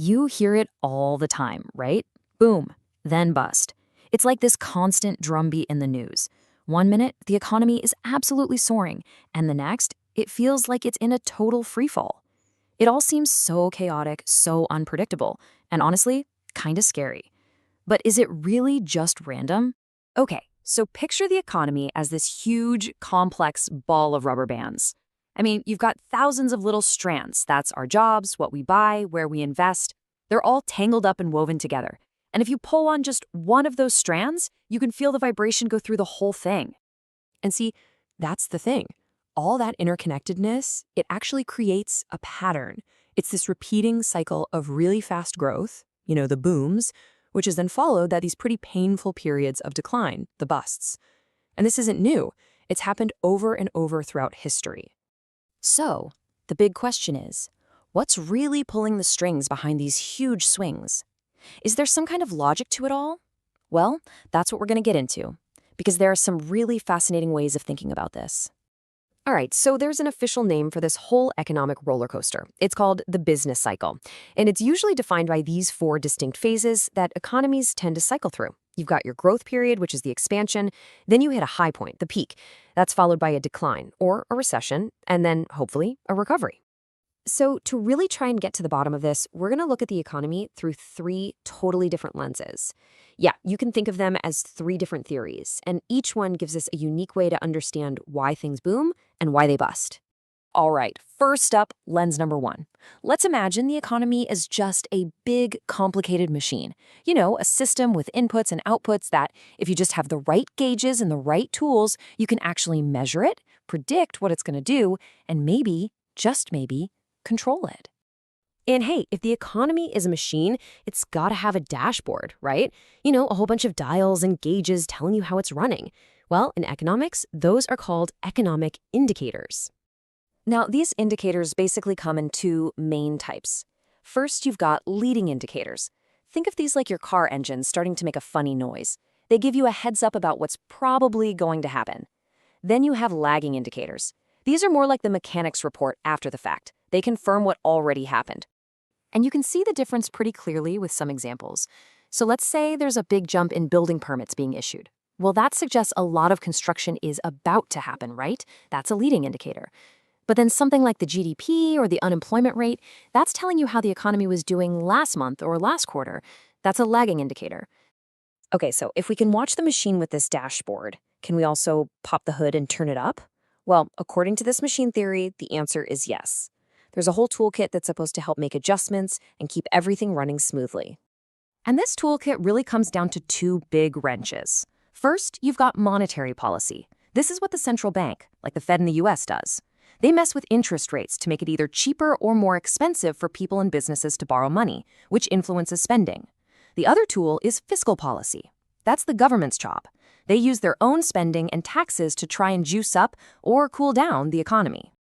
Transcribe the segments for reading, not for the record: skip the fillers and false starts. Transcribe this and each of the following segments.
You hear it all the time, right? Boom, then bust. It's like this constant drumbeat in the news. One minute, the economy is absolutely soaring, and the next, it feels like it's in a total freefall. It all seems so chaotic, so unpredictable, and honestly, kinda scary. But is it really just random? Okay, so picture the economy as this huge, complex ball of rubber bands. I mean, you've got thousands of little strands. That's our jobs, what we buy, where we invest. They're all tangled up and woven together. And if you pull on just one of those strands, you can feel the vibration go through the whole thing. And see, that's the thing. All that interconnectedness, it actually creates a pattern. It's this repeating cycle of really fast growth, the booms, which is then followed by these pretty painful periods of decline, the busts. And this isn't new. It's happened over and over throughout history. So, the big question is, what's really pulling the strings behind these huge swings? Is there some kind of logic to it all? Well, that's what we're going to get into, because there are some really fascinating ways of thinking about this. All right, so there's an official name for this whole economic roller coaster. It's called the business cycle, and it's usually defined by these four distinct phases that economies tend to cycle through. You've got your growth period, which is the expansion, then you hit a high point, the peak. That's followed by a decline, or a recession, and then, hopefully, a recovery. So to really try and get to the bottom of this, we're going to look at the economy through three totally different lenses. Yeah, you can think of them as three different theories, and each one gives us a unique way to understand why things boom and why they bust. All right, first up, lens number one. Let's imagine the economy is just a big, complicated machine. A system with inputs and outputs that, if you just have the right gauges and the right tools, you can actually measure it, predict what it's going to do, and maybe, just maybe, control it. And hey, if the economy is a machine, it's got to have a dashboard, right? A whole bunch of dials and gauges telling you how it's running. Well, in economics, those are called economic indicators. Now, these indicators basically come in two main types. First, you've got leading indicators. Think of these like your car engine starting to make a funny noise. They give you a heads up about what's probably going to happen. Then you have lagging indicators. These are more like the mechanics report after the fact. They confirm what already happened. And you can see the difference pretty clearly with some examples. So let's say there's a big jump in building permits being issued. Well, that suggests a lot of construction is about to happen, right? That's a leading indicator. But then something like the GDP or the unemployment rate, that's telling you how the economy was doing last month or last quarter. That's a lagging indicator. Okay, so if we can watch the machine with this dashboard, can we also pop the hood and turn it up? Well, according to this machine theory, the answer is yes. There's a whole toolkit that's supposed to help make adjustments and keep everything running smoothly. And this toolkit really comes down to two big wrenches. First, you've got monetary policy. This is what the central bank, like the Fed in the US, does. They mess with interest rates to make it either cheaper or more expensive for people and businesses to borrow money, which influences spending. The other tool is fiscal policy. That's the government's job. They use their own spending and taxes to try and juice up or cool down the economy.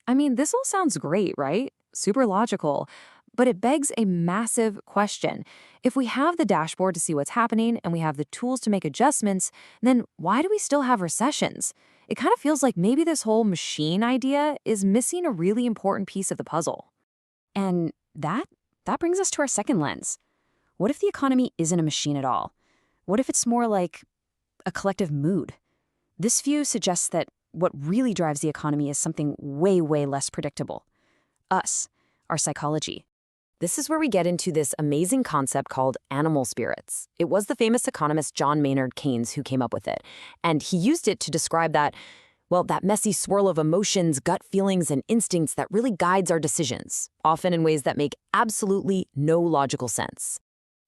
I mean, this all sounds great, right? Super logical. But it begs a massive question. If we have the dashboard to see what's happening and we have the tools to make adjustments, then why do we still have recessions? It kind of feels like maybe this whole machine idea is missing a really important piece of the puzzle. And that brings us to our second lens. What if the economy isn't a machine at all? What if it's more like a collective mood? This view suggests that what really drives the economy is something way, way less predictable. Us, our psychology. This is where we get into this amazing concept called animal spirits. It was the famous economist John Maynard Keynes who came up with it. And he used it to describe that messy swirl of emotions, gut feelings, and instincts that really guides our decisions, often in ways that make absolutely no logical sense.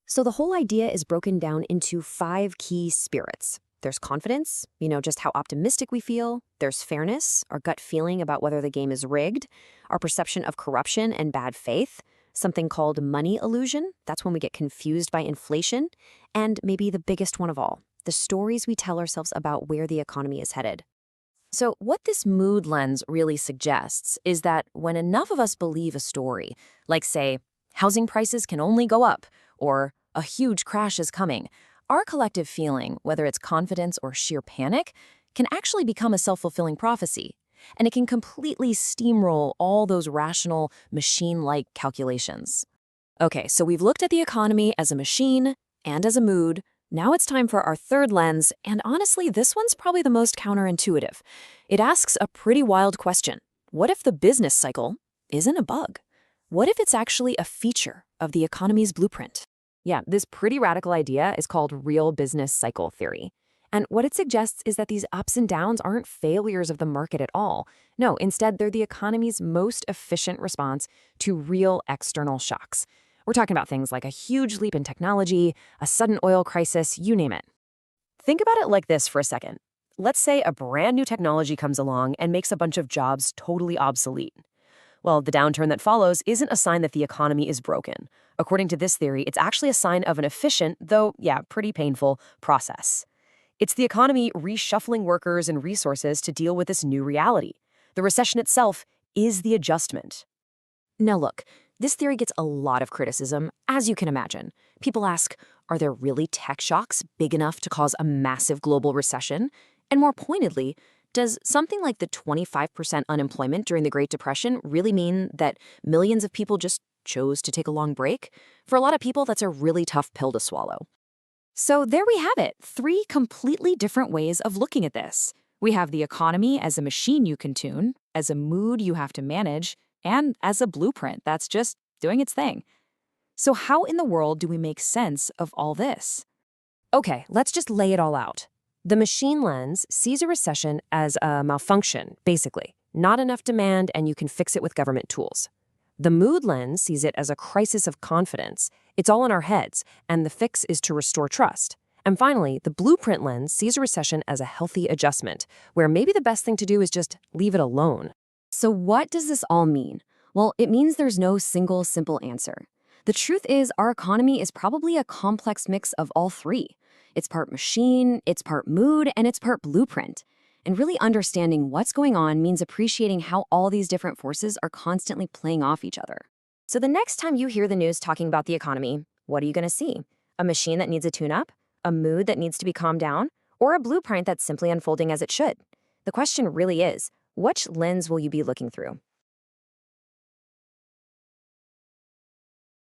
So the whole idea is broken down into 5 key spirits. There's confidence, just how optimistic we feel. There's fairness, our gut feeling about whether the game is rigged. Our perception of corruption and bad faith. Something called money illusion. That's when we get confused by inflation. And maybe the biggest one of all, the stories we tell ourselves about where the economy is headed. So what this mood lens really suggests is that when enough of us believe a story, like say, housing prices can only go up, or a huge crash is coming, our collective feeling, whether it's confidence or sheer panic, can actually become a self-fulfilling prophecy. And it can completely steamroll all those rational, machine-like calculations. Okay, so we've looked at the economy as a machine and as a mood. Now it's time for our third lens, and honestly, this one's probably the most counterintuitive. It asks a pretty wild question. What if the business cycle isn't a bug? What if it's actually a feature of the economy's blueprint? Yeah, this pretty radical idea is called real business cycle theory. And what it suggests is that these ups and downs aren't failures of the market at all. No, instead, they're the economy's most efficient response to real external shocks. We're talking about things like a huge leap in technology, a sudden oil crisis, you name it. Think about it like this for a second. Let's say a brand new technology comes along and makes a bunch of jobs totally obsolete. Well, the downturn that follows isn't a sign that the economy is broken. According to this theory, it's actually a sign of an efficient, though, yeah, pretty painful, process. It's the economy reshuffling workers and resources to deal with this new reality. The recession itself is the adjustment. Now look, this theory gets a lot of criticism, as you can imagine. People ask, are there really tech shocks big enough to cause a massive global recession? And more pointedly, does something like the 25% unemployment during the Great Depression really mean that millions of people just chose to take a long break? For a lot of people, that's a really tough pill to swallow. So there we have it, three completely different ways of looking at this. We have the economy as a machine you can tune, as a mood you have to manage, and as a blueprint that's just doing its thing. So how in the world do we make sense of all this? Okay, let's just lay it all out. The machine lens sees a recession as a malfunction, basically. Not enough demand and you can fix it with government tools. The mood lens sees it as a crisis of confidence. It's all in our heads, and the fix is to restore trust. And finally, the blueprint lens sees a recession as a healthy adjustment, where maybe the best thing to do is just leave it alone. So what does this all mean? Well, it means there's no single simple answer. The truth is our economy is probably a complex mix of all three. It's part machine, it's part mood, and it's part blueprint. And really understanding what's going on means appreciating how all these different forces are constantly playing off each other. So the next time you hear the news talking about the economy, what are you going to see? A machine that needs a tune-up? A mood that needs to be calmed down? Or a blueprint that's simply unfolding as it should? The question really is, which lens will you be looking through?